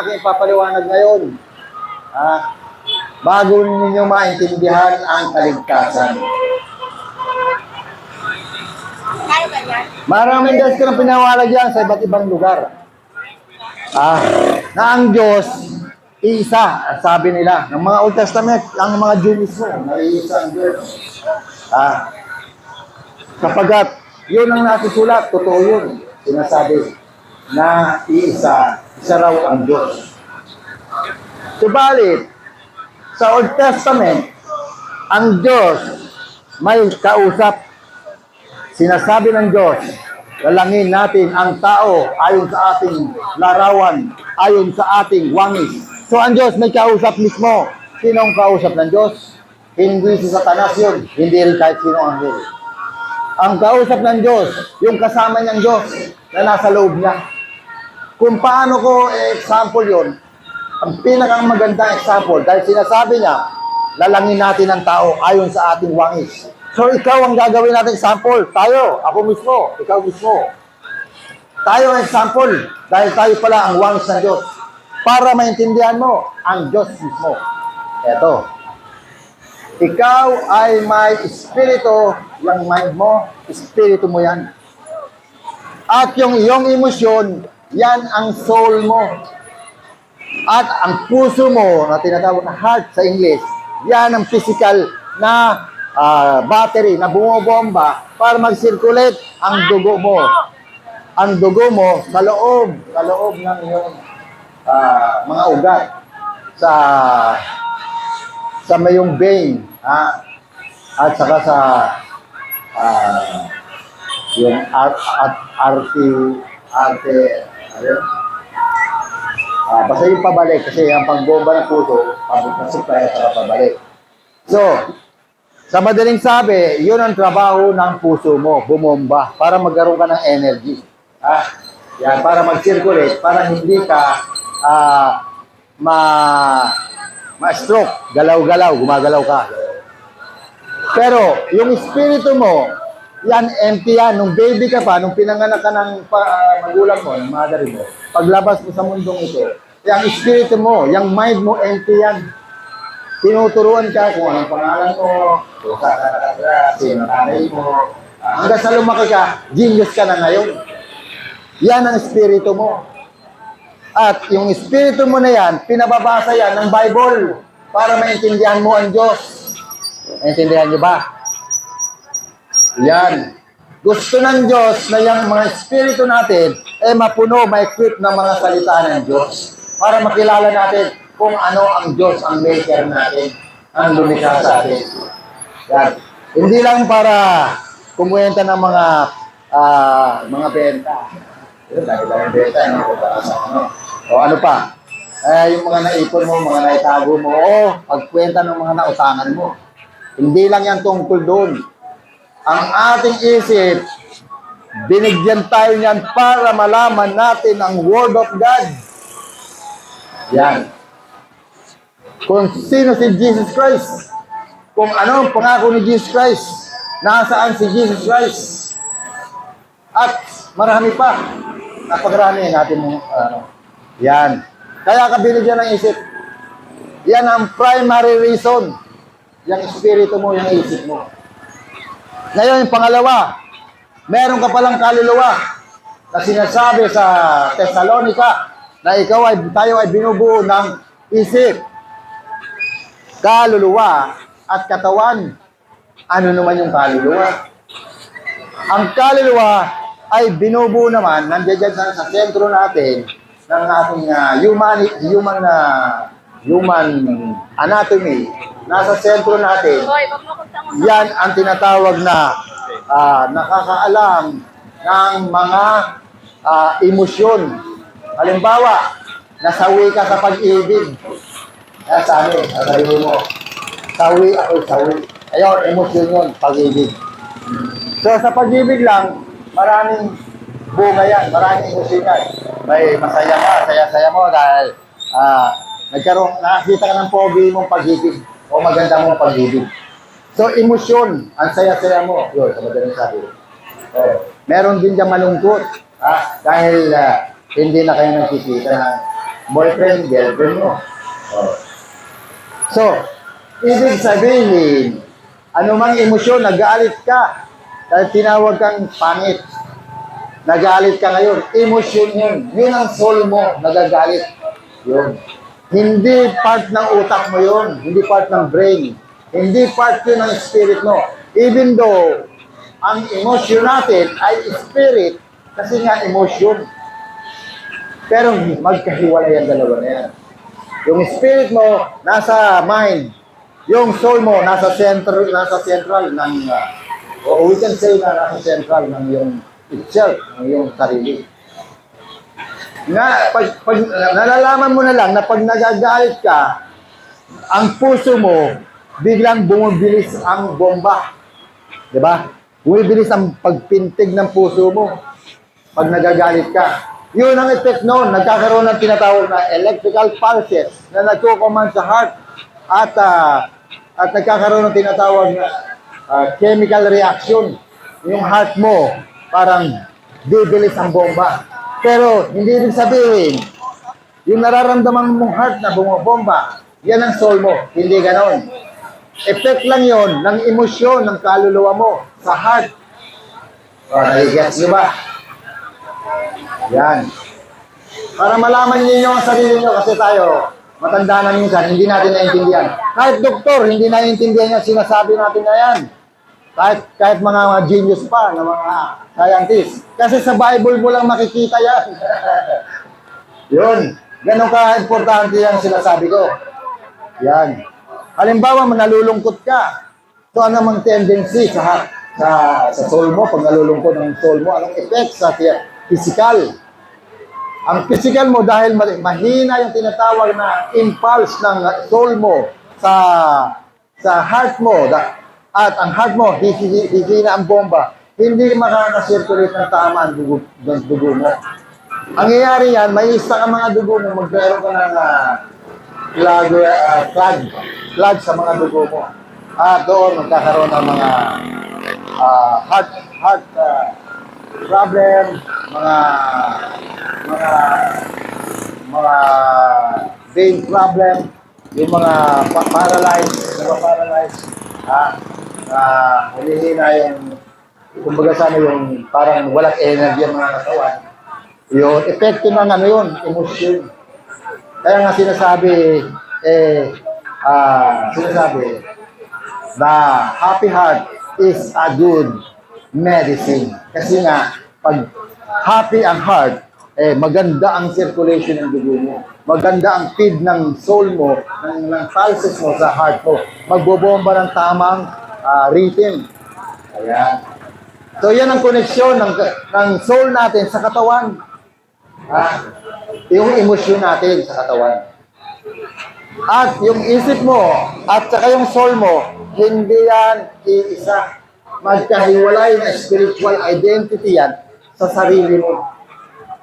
Aking papaliwanag ngayon, bago ninyo maintindihan ang kaligtasan. Maraming Diyos ko na pinawalag yan sa iba't ibang lugar. Na ang Diyos, iisa, sabi nila, ng mga Old Testament, ang mga Jew mismo, na iisa ang Diyos. Sapagat, yun ang nasusulat, totoo yun, sinasabi, na isa raw ang Diyos. Subalit, sa Old Testament, ang Diyos may kausap. Sinasabi ng Diyos, lalangin natin ang tao ayon sa ating larawan, ayon sa ating wangis. So ang Diyos may kausap mismo. Sino ang kausap ng Diyos? Hindi si Satanas yun, hindi rin kahit sino ang anghel. Ang kausap ng Diyos, yung kasama niyang Diyos na nasa loob niya. Kung paano ko example yun, ang pinakang magandang example, dahil sinasabi niya, lalangin natin ang tao ayon sa ating wangis. So ikaw ang gagawin natin example, tayo, ako mismo, ikaw mismo. Tayo ang example, dahil tayo pala ang wangis ng Diyos. Para maintindihan mo, ang Diyos mismo. Eto, ikaw ay may espiritu, yung mind mo, espiritu mo yan. At yung iyong emosyon, yan ang soul mo. At ang puso mo, na tinatawag na heart sa English, yan ang physical na battery na bumobomba para mag-circulate ang dugo mo. Ang dugo mo sa loob ng iyong mga ugat sa mayong vein, at saka sa yung basta yung pabalik kasi ang pagbomba ng puso, pabalik para pabalik. So, sa madaling sabi, yun ang trabaho ng puso mo, bumomba, para magkaroon ka ng energy. Yan, para mag-circulate, para hindi ka ma-stroke, galaw-galaw, gumagalaw ka. Pero, yung espiritu mo, yan, empty yan. Nung baby ka pa, nung pinanganak ka ng magulang mo, ng mother mo, paglabas mo sa mundong ito, yung espiritu mo, yung mind mo, empty yan. Tinuturuan ka kung anong pangalan mo, kung saan ka nakatira, sino nanay mo. Hanggang sa lumaki ka, genius ka na ngayon. Yan ang espiritu mo. At yung espiritu mo na yan, pinababasa yan ng Bible para maintindihan mo ang Diyos. Maintindihan niyo ba? Yan. Gusto ng Diyos na yung mga espiritu natin mapuno, ma-equip ng mga salita ng Diyos para makilala natin kung ano ang Diyos, ang maker natin, ang lumikha sa atin. Yan. Hindi lang para kumuwenta ng mga benta. Dahil benta, o ano pa? Yung mga naipon mo, mga naitago mo, o pagkwenta ng mga nautangan mo. Hindi lang yan tungkol doon. Ang ating isip, binigyan tayo niyan para malaman natin ang Word of God. Yan. Kung sino si Jesus Christ, kung ano ang pangako ni Jesus Christ, nasaan si Jesus Christ, at marami pa, napakarami natin mo, yan. Kaya ka binigyan ng isip. Yan ang primary reason, yung espiritu mo, yung isip mo. Ngayon, yung pangalawa, meron ka palang kaluluwa na sinasabi sa Thessalonica na tayo ay binubuo ng isip, kaluluwa at katawan. Ano naman yung kaluluwa? Ang kaluluwa ay binubuo naman, nandiyan sa sentro natin ng ating human anatomy. Nasa sentro natin, yan ang tinatawag na nakakaalam ng mga emosyon. Halimbawa, nasawi ka sa pag-ibig. Sabi mo, sawi ako, sawi. Ayun, emosyon yun, pag-ibig. So, sa pag-ibig lang, maraming bunga yan, maraming emosyon yan. May masaya ka, saya-saya mo dahil nakakita ka ng pogi mong pag-ibig o maganda mong pag-ibig. So, emosyon, ang saya-saya mo. Yun, sa madaling sabi. Meron din dyan malungkot. Dahil hindi na kayo nagkikita. boyfriend, girlfriend mo. Oh. So, ibig sabihin, anumang emosyon, nag-aalit ka, dahil tinawag kang pangit, nag-aalit ka ngayon, emosyon yun. Yun ang soul mo, nagagalit. Yun. Hindi part ng utak mo yun. Hindi part ng brain. Hindi part yun ng spirit mo. Even though, ang emosyon natin ay spirit, kasi nga emosyon. Pero magkahiwalay ang dalawa na yan. Yung spirit mo, nasa mind. Yung soul mo, nasa central ng, o we can say na nasa central ng yung itself, ng yung sarili. Nga, pag nalalaman mo na lang na pag nagagalit ka, ang puso mo, biglang bumubilis ang bomba. Diba? Bumibilis ang pagpintig ng puso mo pag nagagalit ka. Yun ang effect noon. Nagkakaroon ng tinatawag na electrical pulses na nagko-command sa heart at nagkakaroon ng tinatawag na chemical reaction. Yung heart mo, parang bibilis ang bomba. Pero hindi rin sabihin, yung nararamdaman mong heart na bumobomba, yan ang soul mo. Hindi ganon. Effect lang yon ng emosyon ng kaluluwa mo sa heart. Nagigets nyo ba? Yan. Para malaman niyo ang sarili niyo kasi tayo, matanda na minsan, hindi natin naiintindihan. Kahit doktor, hindi naiintindihan niya sinasabi natin na yan. Kahit mga genius pa, na mga scientists. Kasi sa Bible mo lang makikita yan. Yun. Ganon ka-importante yung sinasabi ko. Yan. Halimbawa, nalulungkot ka. So, ano namang tendency sa soul mo? Pag nalulungkot ng soul mo, anong effect sa physical? Ang physical mo, dahil mahina yung tinatawag na impulse ng soul mo sa heart mo, at ang heart mo, hihina ang bomba, hindi makakasirculate ng tama ang dugo mo. Ang nangyayari yan, may isa ka mga dugo mo, magkaroon ka ng clog sa mga dugo mo. At doon, magkakaroon ng mga heart problem, mga vein problem, yung mga paralyzed, humihina yung, kumbaga sana yung parang walang energy ang mga katawan. Yung epekto ng ano yun, emosyon. Kaya nga sinasabi na happy heart is a good medicine. Kasi nga, pag happy ang heart, maganda ang circulation ng dugo mo. Maganda ang feed ng soul mo, ng pulses mo sa heart mo. Magbobomba ng tamang rhythm. Ayan. So, yan ang koneksyon ng soul natin sa katawan. Yung emosyon natin sa katawan. At yung isip mo, at saka yung soul mo, hindi yan iisa. Magkahiwalay na spiritual identity yan sa sarili mo.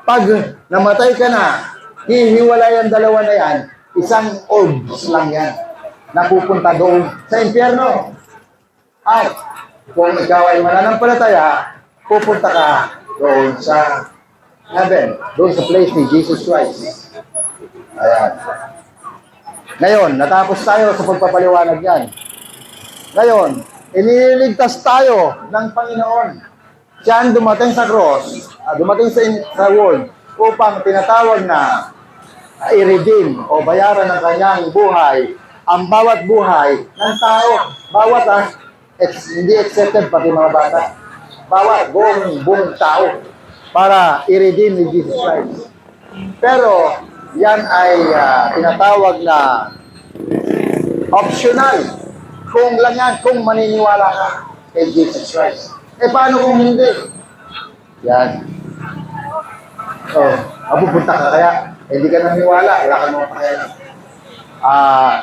Pag namatay ka na, hihiwalay ang dalawa na yan, isang orbs lang yan, napupunta doon sa impyerno. At kung ikaw ay mananampalataya, pupunta ka doon sa heaven, doon sa place ni Jesus Christ. Ayan. Ngayon, natapos tayo sa pagpapaliwanag yan. Ngayon, iniligtas tayo ng Panginoon. Siya ang dumating sa cross, dumating sa world, upang tinatawag na i-redeem o bayaran ng kanyang buhay, ang bawat buhay ng tao. Bawat, hindi accepted pati mga bata. Bawat buong tao para i-redeem ni Jesus Christ. Pero, yan ay tinatawag na optional. Kung lang yan, kung maniniwala ka kay Jesus Christ. Paano kung hindi? Yan. So, mapupunta ka kaya, hindi ka naniniwala, wala ka mga pakialam.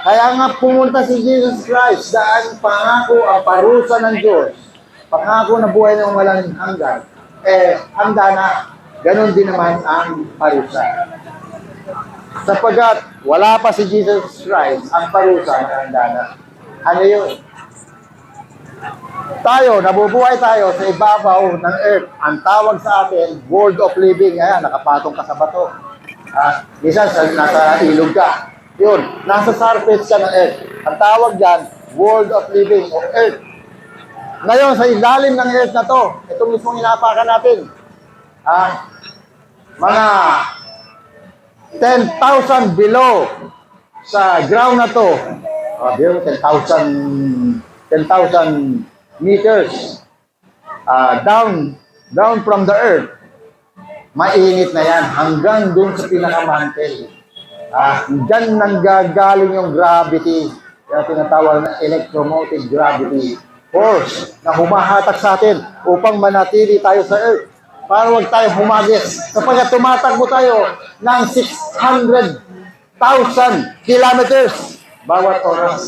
Kaya nga pumunta si Jesus Christ dahil pangako ang parusa ng Diyos. Pangako na buhay ng walang hanggan. Handa na. Ganon din naman ang parusa. Sapagat wala pa si Jesus Christ, ang parusa na handa na. Ano yun? Tayo, nabubuhay tayo sa ibabaw ng earth. Ang tawag sa atin, world of living. Ayan, nakapatong ka sa bato. Minsan, nasa ilog ka. Yun, nasa surface ka ng Earth. Ang tawag dyan, world of living o Earth. Ngayon, sa ilalim ng Earth na to, ito mismong inapakan natin. Mga 10,000 below sa ground na to. 10,000 meters down from the Earth. Mainit na yan hanggang dun sa pinaka-mantle. Diyan nanggagaling yung gravity, yung tinatawag na electromotive gravity force na humahatak sa atin upang manatili tayo sa Earth para huwag tayo humagis. Kapag tumatakbo tayo ng 600,000 kilometers bawat oras.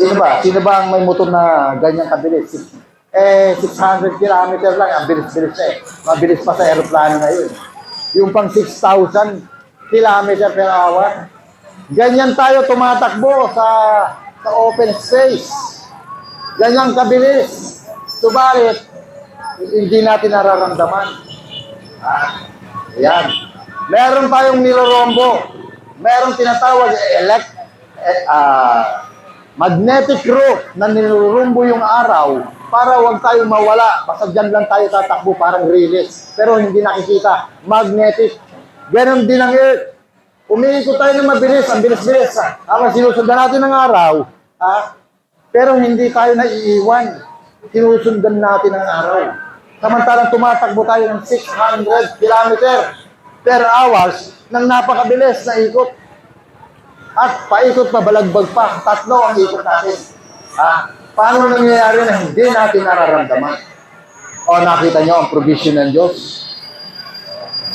Sino ba ang may motor na ganyan kabilis? 600 kilometers lang, ang bilis-bilis na eh. Mabilis pa sa aeroplano na yun. Yung pang 6,000 kilometer per hour. Ganyan tayo tumatakbo sa open space. Ganyan kabilis. Subalit, hindi natin nararamdaman. Yan. Meron tayong nilorombo. Meron tinatawag magnetic rope na nilorombo yung araw para huwag tayong mawala. Basta dyan lang tayo tatakbo, parang release. Pero hindi nakikita. Magnetic. Ganon din ang Earth. Umiikot tayo ng mabilis, ang bilis-bilis. Habang sinusundan natin ang araw, pero hindi tayo naiiwan. Sinusundan natin ang araw. Samantalang tumatakbo tayo ng 600 km per hours ng napakabilis na ikot. At paikot pa, balagbag pa. 3 ang ikot natin. Paano nangyayari na hindi natin nararamdaman? O nakita nyo ang provision ng Diyos?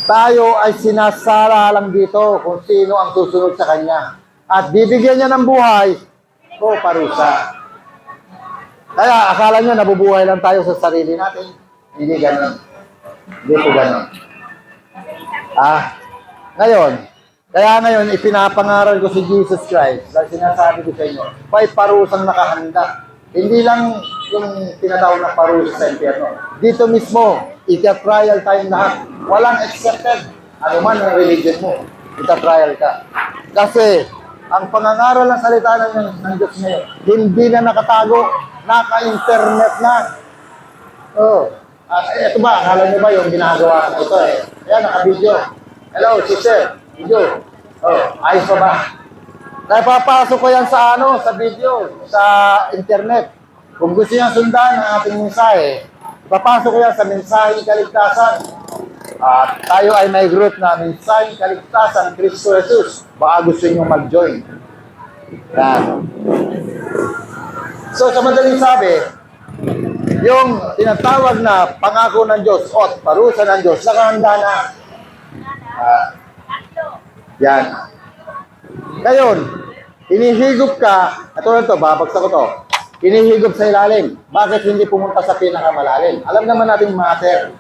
Tayo ay sinasala lang dito kung sino ang susunod sa Kanya. At bibigyan niya ng buhay o parusa. Kaya akala nyo nabubuhay lang tayo sa sarili natin. Hindi ganun. Hindi po ganun. Kaya ngayon, ipinapangaral ko si Jesus Christ dahil sinasabi ko sa inyo, may parusang nakahanda. Hindi lang yung tinatawag na parusa sa impyerno. Dito mismo, ita-trial tayong lahat. Walang accepted. Ano man ang religion mo, ita-trial ka. Kasi, ang pangangaral ng salita ng Diyos ngayon, hindi na nakatago, naka-internet na. Ito ba, akala nyo ba yung ginagawa ko ito eh? Ayan, naka-video. Hello, sister. Video. Ayos pa ba? Napapasok ko yan sa sa video, sa internet. Kung gusto niyo sundan ang ating mensahe, ipapasok ko yan sa Mensaheng Kaligtasan. Tayo ay may group na Mensaheng Kaligtasan, Kristo Jesus. Baka gusto niyo mag-join. Yan. So, sa madaling sabi, yung tinatawag na pangako ng Diyos o parusa ng Diyos, nakahanda na. Yan. Ngayon, hinihigop ka, ito, babagsak ko to. Hinihigop sa ilalim. Bakit hindi pumunta sa pinakamalalim? Alam naman natin matter.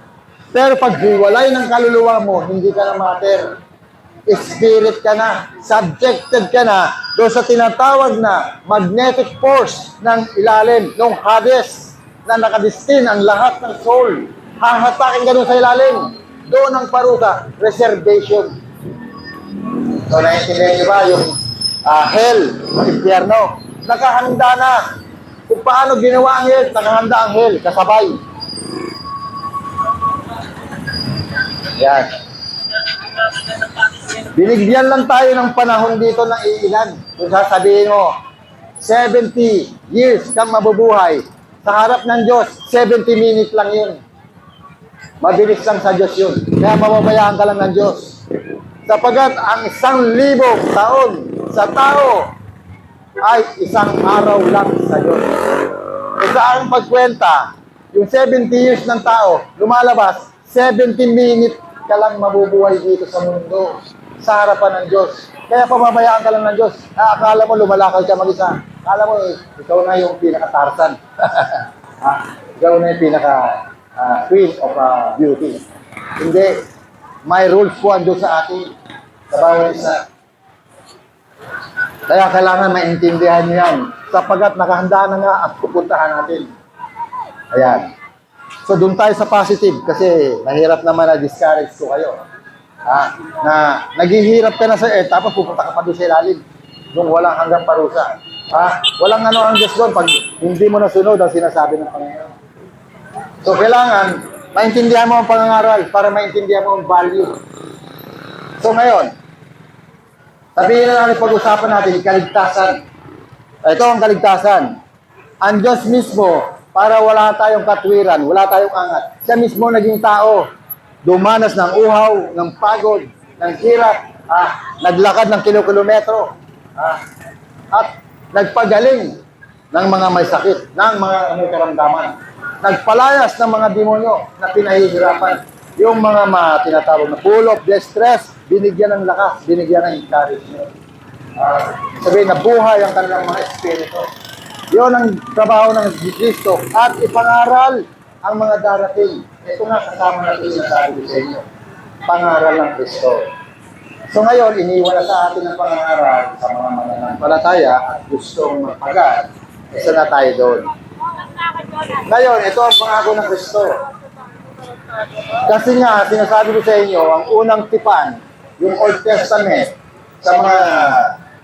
Pero pag hiwalay ng kaluluwa mo, hindi ka na matter. Spirit ka na. Subjected ka na doon sa tinatawag na magnetic force ng ilalim, ng Hades, na nakadestin ang lahat ng soul. Hahatakin ka doon sa ilalim. Doon ang parusa, reservation. So, naiintindihan niyo ba yung hell, impyerno? Nakahanda na. Kung paano ginawa ang hell, nakahanda ang hell, kasabay. Yan. Binigyan lang tayo ng panahon dito ng iilan. Kung sasabihin mo, 70 years kang mabubuhay, sa harap ng Diyos, 70 minutes lang yun. Mabilis lang sa Diyos yun. Kaya mababayaan ka lang ng Diyos. Sapagat ang 1,000 taon sa tao ay isang araw lang sa Diyos. Sa aking pagkwenta, yung 70 years ng tao, lumalabas, 70 minutes ka lang mabubuhay dito sa mundo, sa harapan ng Diyos. Kaya pamabayaan ka lang ng Diyos. Akala mo lumalakad ka mag-isa. Akala mo, ikaw na yung pinaka-Tarzan. Ikaw na yung pinaka-queen of beauty. Hindi. May rules po ando sa atin. Sa bawat isa. Kaya kailangan maintindihan niyo yan. Sapagat nakahanda na nga at pupuntahan natin. Ayan. So, doon tayo sa positive kasi mahirap naman na discourage ko kayo. Na naghihirap ka na sa earth, tapos pupunta ka pa doon sa ilalim. Nung walang hanggang parusa. Walang ano ang Diyos doon pag hindi mo nasunod ang sinasabi ng Panginoon. So, kailangan maintindihan mo ang pangangaral para maintindihan mo ang value. So, ngayon, sabihin na natin, pag-usapan natin, kaligtasan. Ito ang kaligtasan. Ang Diyos mismo, para wala tayong katwiran, wala tayong angat. Siya mismo naging tao. Dumanas ng uhaw, ng pagod, ng hirap, naglakad ng kilometro, at nagpagaling ng mga may sakit, ng mga may karamdaman. Nagpalayas ng mga demonyo na pinahihirapan. Yung mga tinatawag na full of distress, binigyan ng lakas, binigyan ng encouragement. Sabihin na buhay ang kanilang mga espiritu. Yun ang trabaho ng Kristo at ipangaral ang mga darating. Ito nga kasama natin yung sabi sa inyo. Pangaral ng Kristo. So ngayon, iniwan na sa atin ang pangaral sa mga mananampalataya at gustong magpagal. Isa na tayo doon. Ngayon, ito ang pangako ng Kristo. Kasi nga, sinasabi ko sa inyo, ang unang tipan, yung Old Testament, sa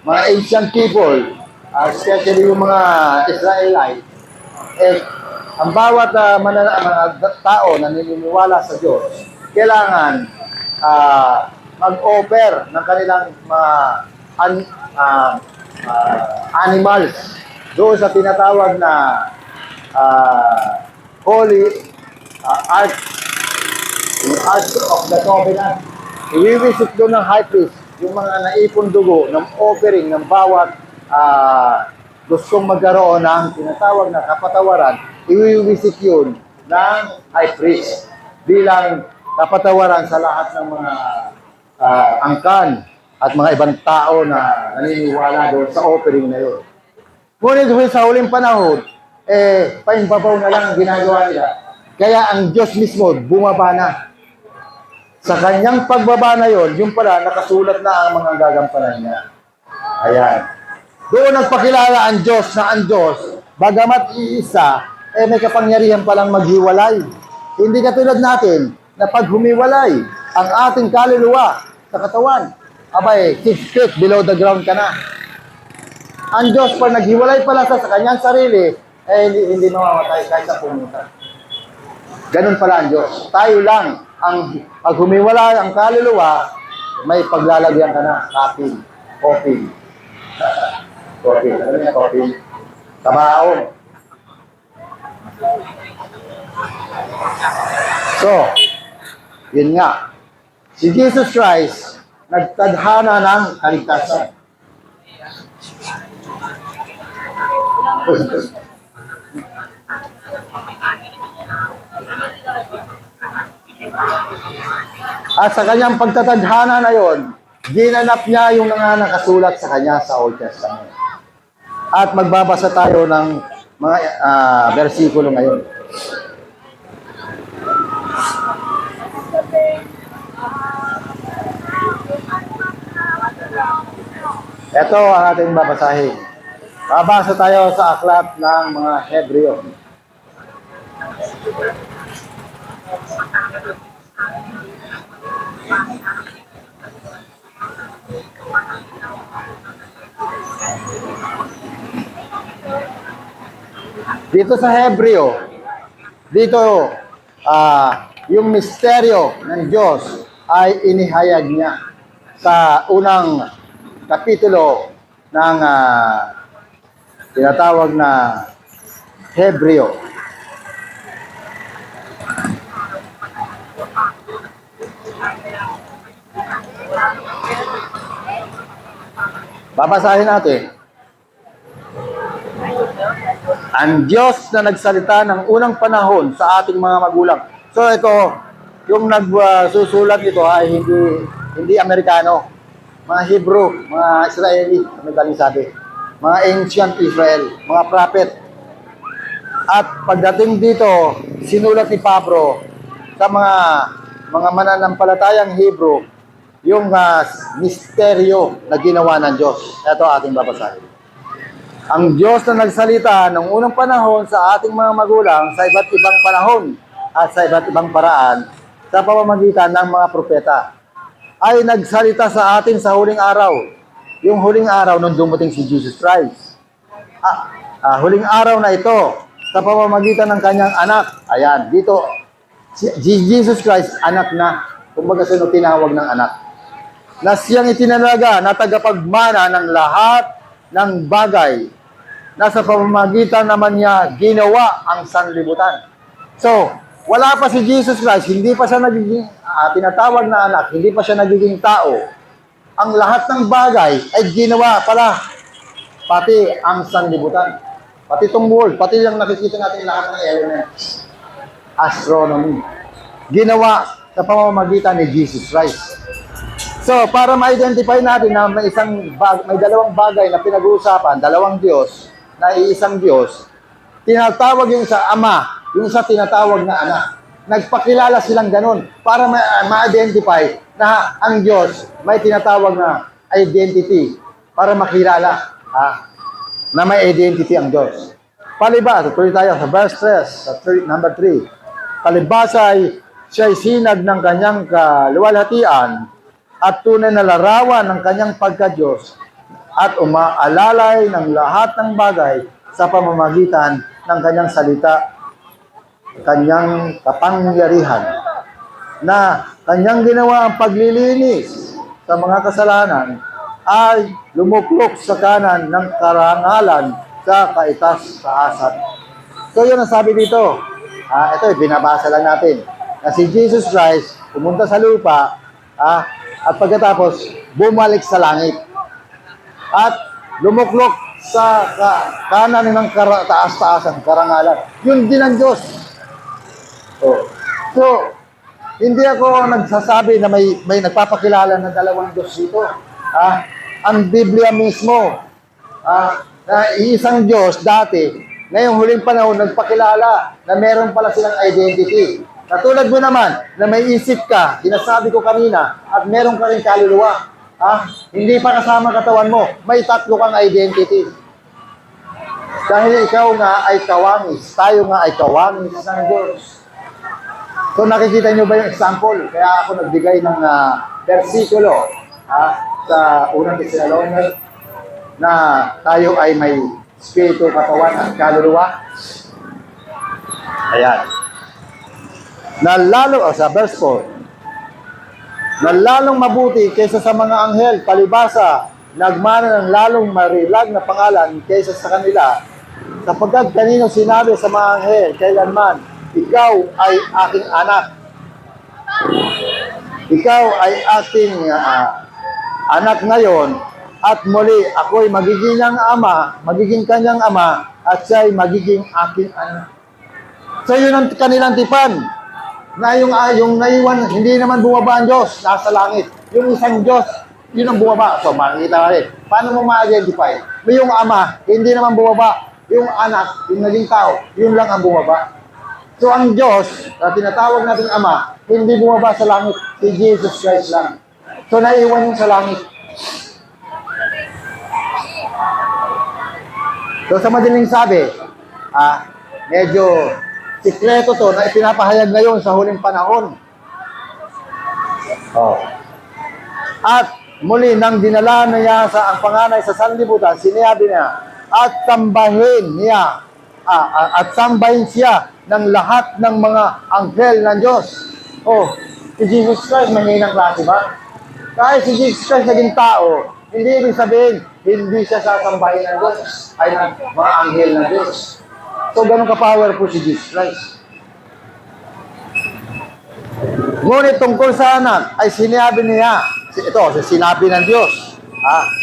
mga ancient people, especially yung mga Israelite, ang bawat mga tao na naniniwala sa Diyos, kailangan mag-offer ng kanilang mga animals doon sa tinatawag na Holy Ark, yung Ark of the Covenant. Iwiwisip doon ng high priest yung mga naipon dugo ng offering ng bawat gustong magkaroon ng tinatawag na kapatawaran. Iwiwisip yun ng high priest bilang kapatawaran sa lahat ng mga angkan at mga ibang tao na naniniwala doon sa offering na yun. Ngunit sa huling panahon, paimbabaw na lang ang ginagawa nila. Kaya ang Diyos mismo bumaba na. Sa kanyang pagbaba na yon, yung pala nakasulat na ang mga gagampanan niya. Ayan. Doon nagpakilala ang Diyos na ang Diyos, bagamat iisa, may kapangyarihan palang maghiwalay. Hindi katulad natin na pag humiwalay ang ating kaluluwa sa katawan, abay, 6 feet below the ground ka na. Ang Diyos, pag naghiwalay pala sa kanyang sarili, hindi mamamatay kahit sa pumunta. Ganun pala ang Diyos. Tayo lang, pag humiwalay ang kaluluwa, may paglalagyan ka na, coffee. Coffee. Ano yung coffee? Tabaon. So, yun nga. Si Jesus Christ, nagtadhana ng kaligtasan. At sa kanyang pagtatadhana na yon, ginanap niya yung nakasulat sa kanya sa Old Testament. At magbabasa tayo ng mga versikulo ngayon. Ito ang ating babasahin. Babasa tayo sa aklat ng mga Hebreo. Dito sa Hebreo, yung misteryo ng Diyos ay inihayag niya sa unang kapitulo ng tinatawag na Hebreo. Babasahin natin. Ang Diyos na nagsalita ng unang panahon sa ating mga magulang. So ito, yung nagsusulat nito ay hindi Amerikano. Mga Hebrew, mga Israeli, madaling sabi. Mga ancient Israel, mga prophet. At pagdating dito, sinulat ni Pablo sa mga mananampalatayang Hebrew, yung misteryo na ginawa ng Diyos. Ito ating babasahin. Ang Diyos na nagsalita ng unang panahon sa ating mga magulang sa iba't ibang panahon at sa iba't ibang paraan sa pamamagitan ng mga propeta ay nagsalita sa atin sa huling araw. Yung huling araw nung dumating si Jesus Christ. Huling araw na ito, sa pamamagitan ng kanyang anak. Ayan, dito, si Jesus Christ, anak na. Kumbaga sino tinawag ng anak. Na siyang itinalaga na tagapagmana ng lahat ng bagay. Na sa pamamagitan naman niya, ginawa ang sanlibutan. So, wala pa si Jesus Christ, hindi pa siya nagiging tinatawag na anak, hindi pa siya nagiging tao. Ang lahat ng bagay ay ginawa pala, pati ang sanlibutan, pati itong world, pati yung nakikita natin lahat ng elements, astronomy, ginawa sa pamamagitan ni Jesus Christ. So, para ma-identify natin na may dalawang bagay na pinag-uusapan, dalawang Diyos, na iisang Diyos, tinatawag yung sa Ama, yung sa tinatawag na anak. Nagpakilala silang ganun para ma-identify na ang Diyos may tinatawag na identity para makilala na may identity ang Diyos. Palibas, tuloy tayo sa verse 3, number 3. Palibasay siya'y sinag ng kanyang kaluwalhatian at tunay na larawan ng kanyang pagka-Diyos at umaalalay ng lahat ng bagay sa pamamagitan ng kanyang salita, kanyang kapangyarihan, na kanyang ginawa ang paglilinis sa mga kasalanan ay lumuklok sa kanan ng karangalan sa kaitaas-taasan. So yun ang sabi dito. Ito, binabasa lang natin. Na si Jesus Christ pumunta sa lupa at pagkatapos bumalik sa langit. At lumuklok sa kanan ng taas-taasan, karangalan. Yun din ang Diyos. So, hindi ako nagsasabi na may nagpapakilala ng dalawang Diyos dito. Ang Biblia mismo, na isang Diyos dati, ngayong huling panahon, nagpakilala na meron pala silang identity. Katulad mo naman, na may isip ka, sinasabi ko kanina, at meron ka rin kaluluwa. Hindi pa kasama katawan mo, may tatlo kang identity. Dahil ikaw nga ay kawangis, tayo nga ay kawangis ng Diyos. So nakikita nyo ba yung example? Kaya ako nagbigay ng versikulo sa unang Tesalonica na tayo ay may spirito, katawan at kaluluwa. Ayan. Na lalo, sa verse 4, na lalong mabuti kaysa sa mga anghel, palibasa, nagmana ng lalong marilag na pangalan kaysa sa kanila, sapagkat kanino sinabi sa mga anghel, kailanman, ikaw ay aking anak. Ikaw ay aking anak ngayon, at muli ako'y magiging kanyang ama, at siya'y magiging aking anak. So yun ang kanilang tipan. Na yung naiwan, hindi naman bumaba ang Diyos, nasa langit. Yung isang Diyos, yun ang bumaba. So, makikita ka rin. Paano mo ma-identify? May yung ama, hindi naman bumaba. Yung anak, yung naging tao, yun lang ang bumaba. So, ang Diyos, na tinatawag natin ama, hindi bumaba sa langit. Si Jesus Christ lang. So, naiwan yung sa langit. So, sa madaling sabi, medyo sikreto to na ipinapahayag ngayon sa huling panahon. At muli nang dinala niya ang panganay sa sanlibutan, sinabi niya, at sambahin siya ng lahat ng mga anghel ng Diyos. Si Jesus Christ, manginang klase ba? Kahit si Jesus Christ naging tao, hindi ibig sabihin, hindi siya sasambahin ng Diyos, ay ng mga anghel ng Diyos. So, ganun ka-powerful si Jesus Christ. Ngunit tungkol sa anak, ay sinabi niya, sinabi ng Diyos,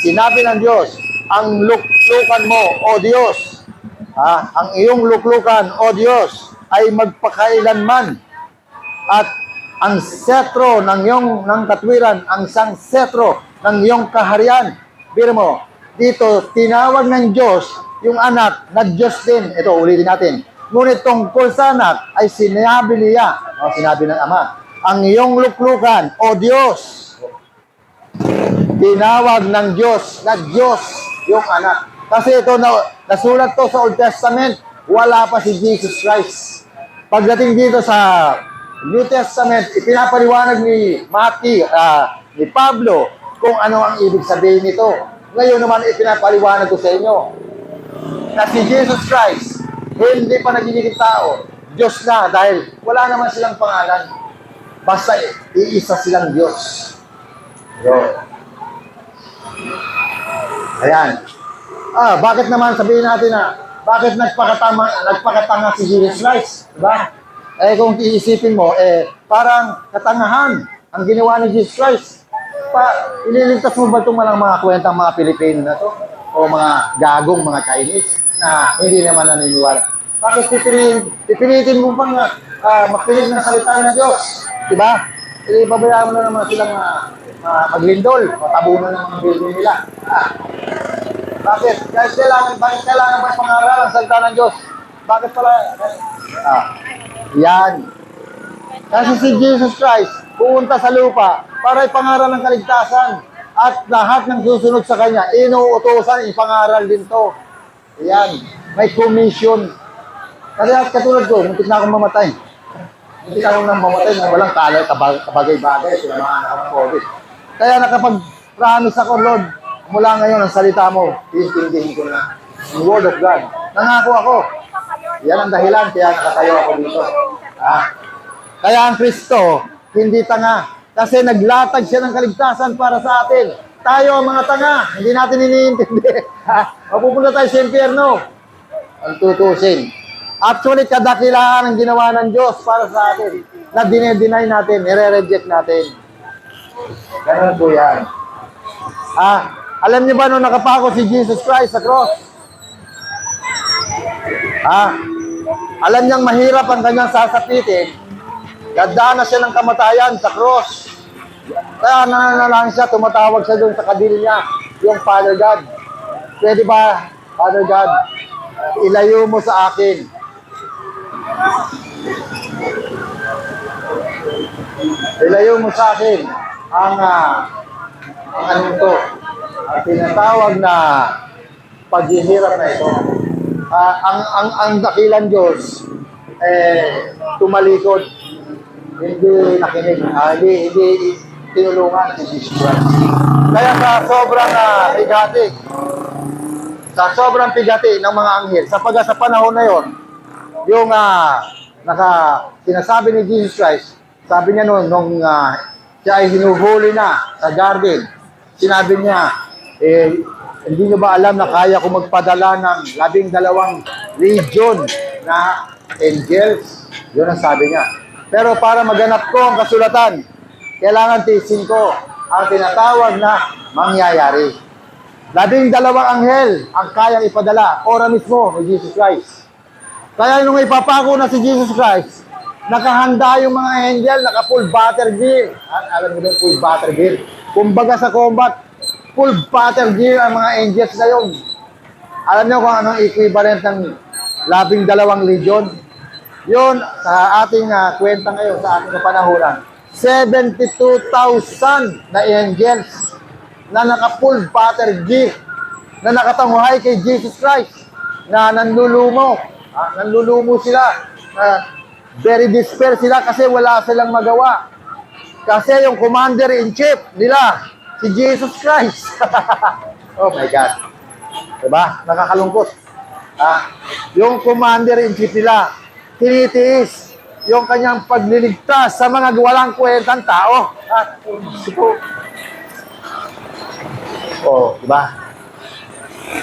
sinabi ng Diyos, ang luklukan mo, O Diyos, ang iyong luklukan, O Diyos, ay magpakailanman, at ang setro ng katwiran, ang sang setro ng iyong kaharian. Biro mo, dito, tinawag ng Diyos, yung anak, na Diyos din. Ito, ulitin natin. Ngunit tungkol sa anak, ay sinabi niya, sinabi ng Ama, ang iyong luklukan, O Diyos. Tinawag ng Diyos, na Diyos, yung anak. Kasi ito, nasulat to sa Old Testament, wala pa si Jesus Christ. Pagdating dito sa New Testament, ipinapaliwanag ni Matthew, ni Pablo kung ano ang ibig sabihin nito. Ngayon naman ipinapaliwanag ko sa inyo na si Jesus Christ hindi pa nagiging tao, Diyos na dahil wala naman silang pangalan. Basta iisa silang Diyos. Yun. Ayan. Bakit naman sabihin natin na bakit nagpakatanga si Jesus Christ? Diba? Kung iisipin mo, parang katangahan ang ginawa ni Jesus Christ. Ililigtas mo ba itong mga kwentang mga Pilipino na to? O mga gagong, mga Chinese na hindi naman naniniwala? Bakit pipilitin mo pang makinig ng salita ng Diyos? Diba? Ibabayaan mo na naman silang maglindol o tabunan ng mga building nila. Bakit? Bakit kailangan ba pangaral ang salita ng Diyos? Bakit pala? Yan. Kasi si Jesus Christ pumunta sa lupa para ipangaral ng kaligtasan at lahat ng susunod sa Kanya, inuutosan, ipangaral din to. Yan. May commission. Kasi katulad ko, muntik na akong mamatay. Muntik akong mamatay na walang kabagay-bagay sila mga anak ng COVID. Kaya nakapag-promise ako, Lord, mula ngayon ang salita mo, tiintindihin ko na. The Word of God. Nangako ako. Yan ang dahilan, kaya nakatayo ako dito. Kaya ang Kristo, hindi tanga. Kasi naglatag siya ng kaligtasan para sa atin. Tayo ang mga tanga, hindi natin iniintindi. Mapupunta tayo sa impyerno. Ang tutusin. Actually, kadakilaan ang ginawa ng Diyos para sa atin. Na dinedeny natin, nire-reject natin. Ganun po yan. Alam niyo ba nung nakapako si Jesus Christ sa cross? Alam niyang mahirap ang kanyang sasapitin. Dadaan na siya ng kamatayan sa cross. Kaya nananalangin siya, tumatawag siya doon sa kadil niya, yung Father God. Pwede ba, Father God, ilayo mo sa akin. Ilayo mo sa akin ang ano to, ang tinatawag na paghihirap na ito. Ang dakilang Diyos tumalikod, hindi nakinig, hindi tinulungan si Jesus Christ. Kaya sa sobrang pigati ng mga anghel, sapagkat sa panahon na yon, yung sinasabi ni Jesus Christ, sabi niya nung siya ay hinuhuli na sa garden, sinabi niya, hindi nyo ba alam na kaya ko magpadala ng 12 legion na angels? Yun ang sabi niya. Pero para maganap ko ang kasulatan, kailangan tiisin ko ang tinatawag na mangyayari. 12 anghel ang kayang ipadala, ora mismo ni Jesus Christ. Kaya nung ipapako na si Jesus Christ, nakahanda yung mga angel, naka-full battle gear. Alam mo yung full battle gear? Kumbaga sa combat, full battle gear ang mga angels na yun. Alam niyo kung anong equivalent ng 12 legion? Yun, sa ating kwenta ngayon, sa ating kapanahunan, 72,000 na angels na naka-full battle gear, na nakatanguhay kay Jesus Christ, na nanlulumo. Nanlulumo sila. Very despair sila kasi wala silang magawa. Kasi yung commander-in-chief nila, si Jesus Christ. Oh my God. Diba? Nakakalungkot. Yung commander-in-chief nila, tinitiis yung kanyang pagliligtas sa mga walang kwentang tao. Diba?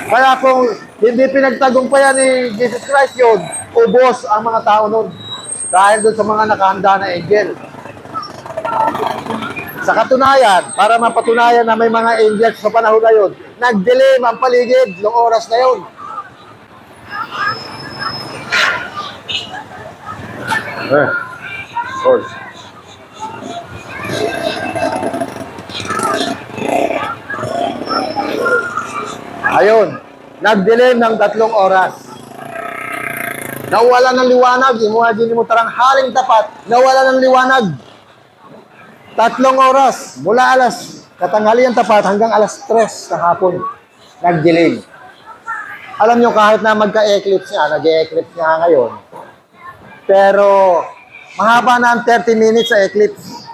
Kaya kung hindi pinagtagumpayan ni Jesus Christ yun, ubos ang mga tao nun. Dahil doon sa mga nakahanda na angel. Sa katunayan, para mapatunayan na may mga angels sa panahon na yun, nagdilim ang paligid noong oras na yun. Ayun, nagdilim ng 3 oras. Nawala ng liwanag, imagine mo taranghaling tapat, nawala ng liwanag. 3 oras, mula katanghalian tapat hanggang alas 3 ng hapon, nagdilim. Alam nyo, kahit na magka-eclipse nga, nag-e-eclipse nga ngayon, pero mahaba na ang 30 minutes sa eclipse.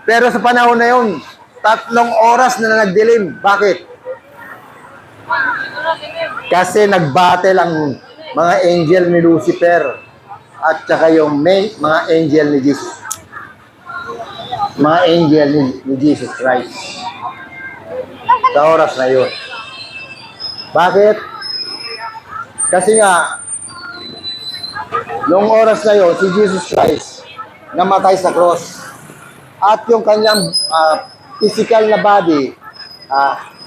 Pero sa panahon na yun, 3 oras na nagdilim. Bakit? Kasi nag-battle ang mga angel ni Lucifer at saka yung mga angel ni Jesus. Mga angel ni Jesus Christ. Sa oras na yun. Bakit? Kasi nga, noong oras na yun, si Jesus Christ namatay sa cross. At yung kanyang physical na body,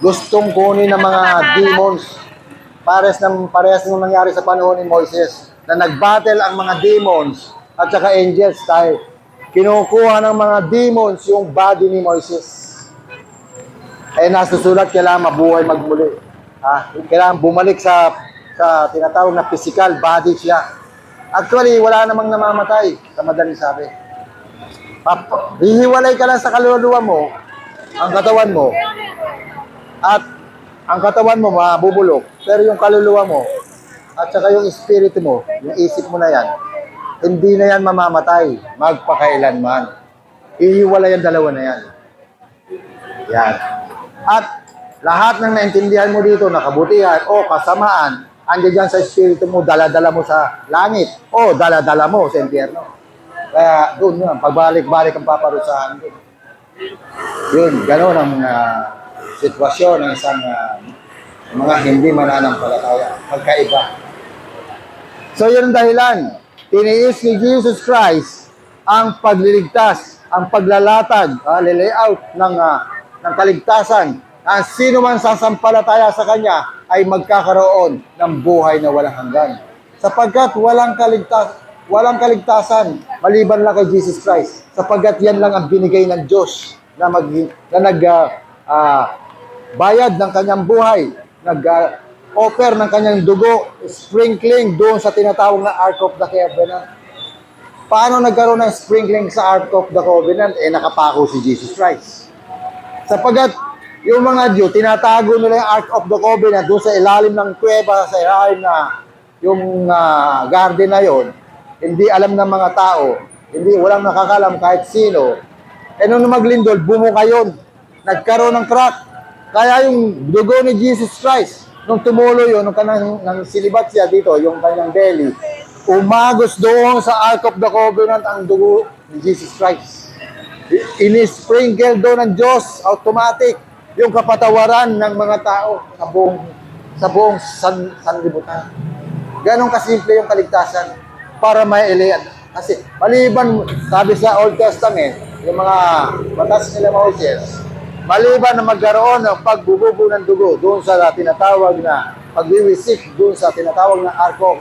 gustong kunin ng mga demons. Parehas ng nangyari sa panahon ni Moises, na nag-battle ang mga demons at saka angels dahil kinukuha ng mga demons yung body ni Moises. Eh nasusulat, kailangan mabuhay magmuli. Kailangan bumalik sa tinatawag na physical body siya. Actually, wala namang namamatay, sa madaling sabi. Hihiwalay ka lang sa kaluluwa mo, ang katawan mo, at ang katawan mo mabubulok, pero yung kaluluwa mo, at saka yung espiritu mo, yung isip mo na yan, hindi na yan mamamatay, magpakailanman. Hihiwalay ang dalawa na yan. Yan. At lahat ng naintindihan mo dito na kabutihan o kasamaan, andiyan dyan sa espiritu mo, dala-dala mo sa langit o dala-dala mo sa impyerno. Kaya doon yun, pagbalik-balik ang paparusahan doon. Yun, gano'n ang sitwasyon ng isang mga hindi mananampalataya, magkaiba. So yun ang dahilan, tiniis ni Jesus Christ ang pagliligtas, ang paglalatag, lilayout ng kaligtasan. Sino man sasampalataya sa Kanya ay magkakaroon ng buhay na walang hanggan. Sapagkat walang kaligtasan maliban lang kay Jesus Christ. Sapagkat yan lang ang binigay ng Diyos na bayad ng Kanyang buhay, nag-offer ng Kanyang dugo, sprinkling doon sa tinatawag na Ark of the Covenant. Paano nagkaroon ng sprinkling sa Ark of the Covenant? Nakapako si Jesus Christ. Sapagkat yung mga Diyo, tinatago nila yung Ark of the Covenant doon sa ilalim ng kuweba, sa ilalim na yung garden na yon. Hindi alam ng mga tao, walang nakakalam kahit sino. Nung maglindol, bumuka yun. Nagkaroon ng crack. Kaya yung dugo ni Jesus Christ, nung tumulo yun, nung silibat siya dito, yung kanyang belly, umagos doon sa Ark of the Covenant ang dugo ni Jesus Christ. Inisprinkle doon ng Diyos, automatic, yung kapatawaran ng mga tao sa buong sanlibutan. Ganon kasimple yung kaligtasan para maiilian. Kasi maliban, sabi sa Old Testament, yung mga batas nila Moses, maliban na magkaroon ng pagbububo ng dugo doon sa tinatawag na pagwiwisik doon sa tinatawag na arko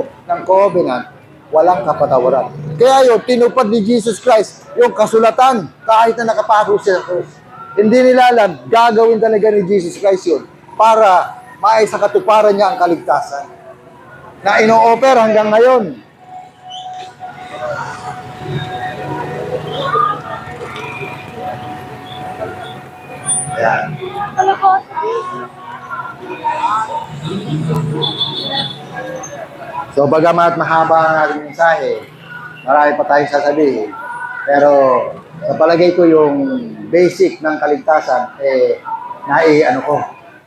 ng covenant, walang kapatawaran. Kaya yun, tinupad ni Jesus Christ yung kasulatan kahit na nakapako siya sa krus. Hindi nila alam, gagawin talaga ni Jesus Christ yun para maisa katuparan niya ang kaligtasan na ino-offer hanggang ngayon. Ayan. So, bagamat mahaba ang ating mensahe, marami pa tayong sasabihin. Pero, sa palagay ko yung basic ng kaligtasan,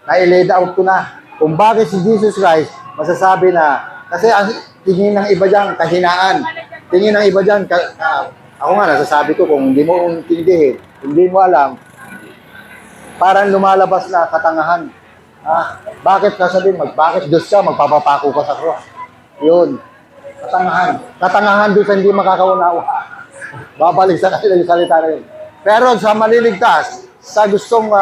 nai-laid out ko na. Kung bakit si Jesus Christ, masasabi na, kasi ang tingin ng iba dyan, kahinaan. Tingin ng iba dyan, ako nga nasasabi ko, kung hindi mo intindihin, hindi mo alam, parang lumalabas na katangahan. Bakit sasabihin, bakit Diyos ka, magpapapako ka sa cross? Yun, katangahan. Katangahan doon sa hindi makakaunawa. Babalik sa kanila yung salita na yun. Pero sa maliligtas, sa gustong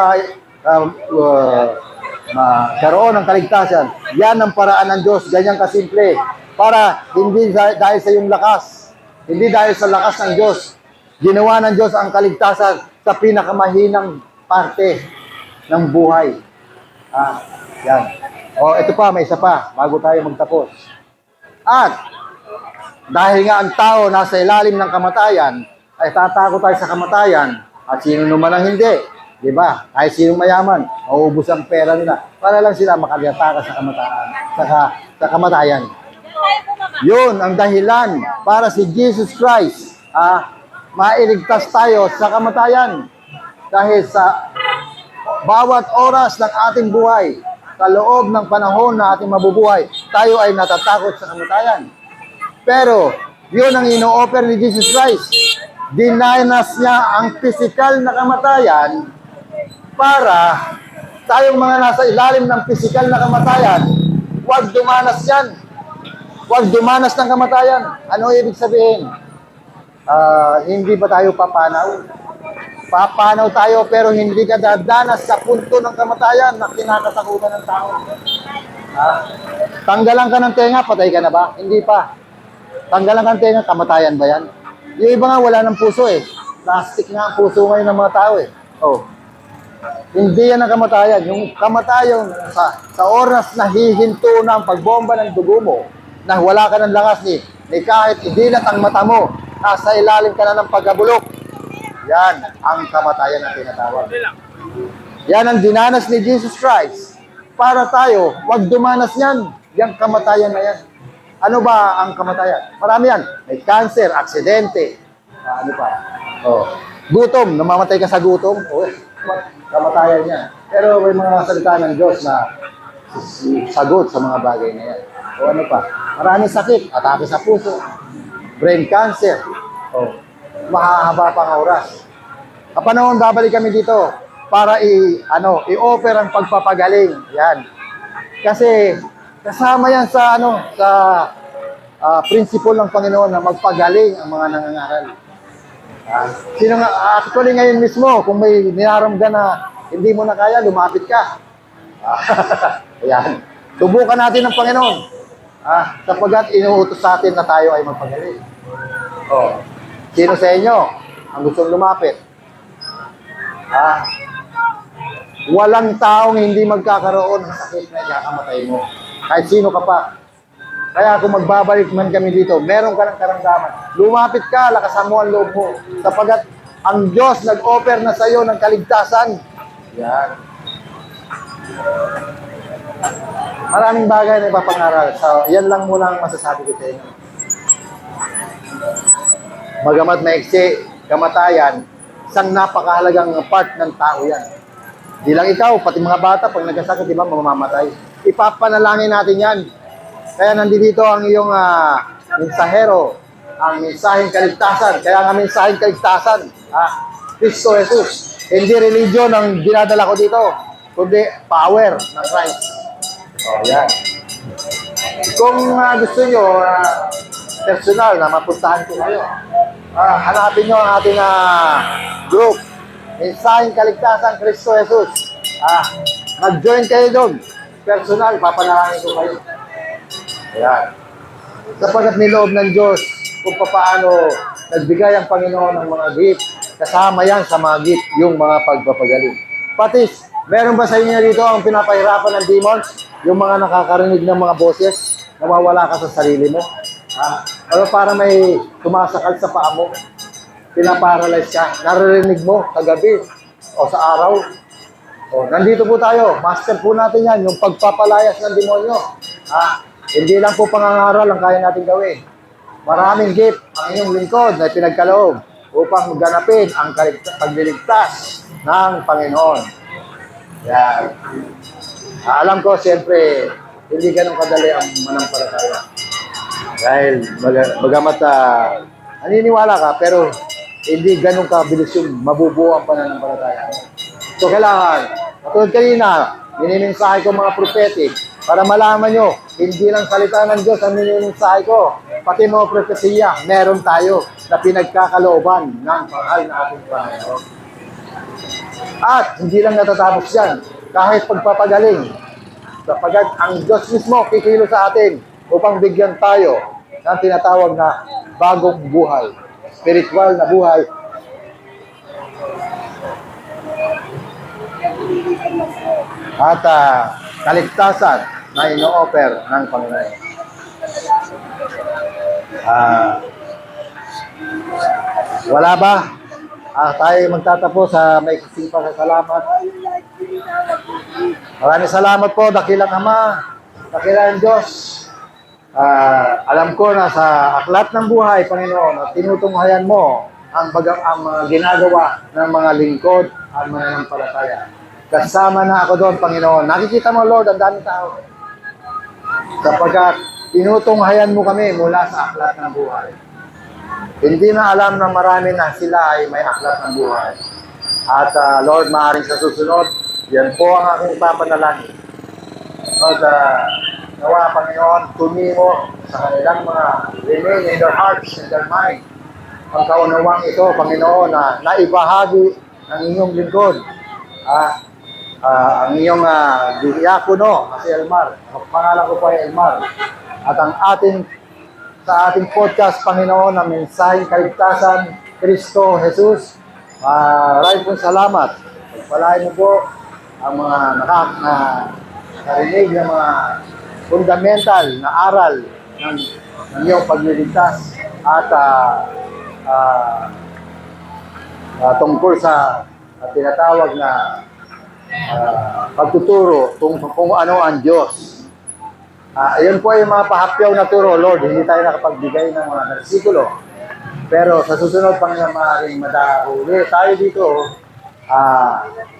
karoon ng kaligtasan, yan ang paraan ng Diyos, ganyan kasimple. Para hindi dahil sa iyong lakas, hindi dahil sa lakas ng Diyos, ginawa ng Diyos ang kaligtasan sa pinakamahinang parte ng buhay. Yan. Ito pa, may isa pa, bago tayo magtapos. At, dahil nga ang tao nasa ilalim ng kamatayan, ay tatakot tayo sa kamatayan, at sino naman ang hindi. Diba? Kahit sinong mayaman, mauubos ang pera nila, para lang sila makalyataka sa kamatayan. Sa kamatayan. Yun ang dahilan para si Jesus Christ, mailigtas tayo sa kamatayan. Dahil sa bawat oras ng ating buhay, sa loob ng panahon na ating mabubuhay, tayo ay natatakot sa kamatayan. Pero, yun ang ino-offer ni Jesus Christ. Dinanas niya ang physical na kamatayan para tayong mga nasa ilalim ng physical na kamatayan, huwag dumanas yan. Huwag dumanas ng kamatayan. Ano ibig sabihin? Hindi ba tayo papanaw? Papanaw tayo pero hindi ka dadanas sa punto ng kamatayan na kinakatakutan ng tao. Tanggalan ka ng tenga, patay ka na ba? Hindi pa. Tanggalan ka ng tenga, kamatayan ba yan? Yung iba nga wala ng puso eh. Plastic nga ang puso ngayon ng mga tao eh. Oh. Hindi yan ang kamatayan. Yung kamatayan sa oras na hihinto na ang pagbomba ng dugo mo, na wala ka ng lakas ni kahit idilat ang mata mo, nasa ilalim ka na ng pagkabulok. Yan ang kamatayan na tinatawag. Yan ang dinanas ni Jesus Christ. Para tayo, wag dumanas yan. Yung kamatayan na yan. Ano ba ang kamatayan? Marami yan. May cancer, aksidente. Ano pa? Oh. Gutom, namamatay ka sa gutom. Oh, kamatayan yan. Pero may mga salita ng Diyos na sagot sa mga bagay na yan. O ano pa? Maraming sakit, atake sa puso, brain cancer. O, mahahaba pang oras. Kapanahon, babalik kami dito para i-offer ang pagpapagaling. Yan. Kasi kasama yan sa principle ng Panginoon na magpagaling ang mga nangangaral. Actually ngayon mismo, kung may niraramdaman na hindi mo na kaya, lumapit ka. Ayan. Subukan natin ng Panginoon. Sapagkat inuutos sa atin na tayo ay magpagaling. Oh. Sino sa inyo ang gustong lumapit? Walang taong hindi magkakaroon ng sakit na ikakamatay mo. Kahit sino ka pa. Kaya kung magbabalik man kami dito, meron ka ng karamdaman. Lumapit ka, lakasan mo ang loob mo. Sapagkat ang Diyos nag-offer na sa iyo ng kaligtasan. Yan. Maraming bagay na ipapangaral. So, yan lang muna ang masasabi ko sa inyo. Bagamat maiksi, kamatayan, isang napakahalagang part ng tao yan. Di lang ikaw, pati mga bata, pag nagkasakit, di ba, mamamatay. Ipapanalangin natin yan. Kaya nandito ang iyong mensahero, ang mensaheng kaligtasan. Kaya ang mensaheng kaligtasan, Kristo Jesus. Hindi religion ang dinadala ko dito, kundi power ng Christ. Oh, yan. Kung gusto nyo, personal na mapuntahan ko kayo, hanapin nyo ang ating group, Mensaheng Kaligtasan, Kristo Jesus. Mag-join kayo doon. Personal, papanalangin ko kayo. Ayan. Sapagkat niloob ng Diyos kung paano nagbigay ang Panginoon ng mga gift. Kasama yan sa mga gift, yung mga pagpapagaling. Patis, meron ba sa inyo dito ang pinapahirapan ng demons? Yung mga nakakarinig ng mga boses, nawawala ka sa sarili mo? Pero para may tumasakal sa paa mo, pinaparalyze ka, naririnig mo kagabi o sa araw. O, nandito po tayo, master po natin yan, yung pagpapalayas ng demonyo. Hindi lang po pangangaral ang kaya natin gawin. Maraming gift ang inyong lingkod na pinagkaloob upang ganapin ang pagliligtas ng Panginoon. Yan. Alam ko, siyempre, hindi ganun kadali ang manampalataya. Dahil bagamat naniniwala ka, pero hindi ganun kabilis yung mabubuo ang pananampalataya. So kailangan, katulad kanina, minimensahe ko mga prophetic para malaman nyo, hindi lang salita ng Diyos ang minimensahe ko, pati mga propesiya, meron tayo na pinagkakalooban ng mahal na ating Panginoon. At hindi lang natatapos yan, kahit pagpapagaling, sapagkat ang Diyos mismo kikilo sa atin upang bigyan tayo ng tinatawag na bagong buhay, spiritual na buhay. At kaligtasan na ino-offer ng Panginoon. Wala ba? Tayo magtatapos sa may kasing pasasalamat. Maraming salamat po, dakilang Ama, dakilang Diyos. Alam ko na sa aklat ng buhay, Panginoon, at tinutunghayan mo ang mga ginagawa ng mga lingkod at mananampalataya. Kasama na ako doon, Panginoon. Nakikita mo, Lord, ang daming tao. Sapagkat tinutunghayan mo kami mula sa aklat ng buhay. Hindi na alam ng marami na sila ay may aklat ng buhay. At Lord, maaaring sa susunod, yan po ang aking papanalangin. At nawa, Panginoon, tumimo sa kanilang mga remain in their hearts and their mind. Ang kaunawang ito, Panginoon, na naibahagi ng inyong lingkod. Ang iyong diakono, si Elmar. Ang pangalan ko po ay Elmar. At ang sa ating podcast, Panginoon, na mensaheng kaligtasan, Kristo Jesus. Maraming pong salamat. Pagpalain mo po ang mga narinig ng mga fundamental na aral ng iyong pagliligtas at tungkol sa tinatawag na pagtuturo kung ano ang Diyos. Ayan po ay mga pahapyaw na turo, Lord. Hindi tayo nakapagbigay ng mga versikulo. Pero sa susunod, Panginoon, maaaring madahuli tayo dito.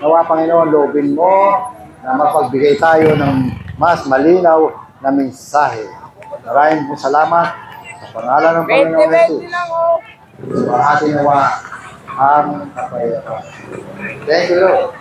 Nawa, Panginoon, loobin mo na mapagbigay tayo ng mas malinaw na mensahe. Maraming po salamat sa pangalan ng Panginoon Jesus. Sa ating nawa ang kapayapaan. Thank you, Lord.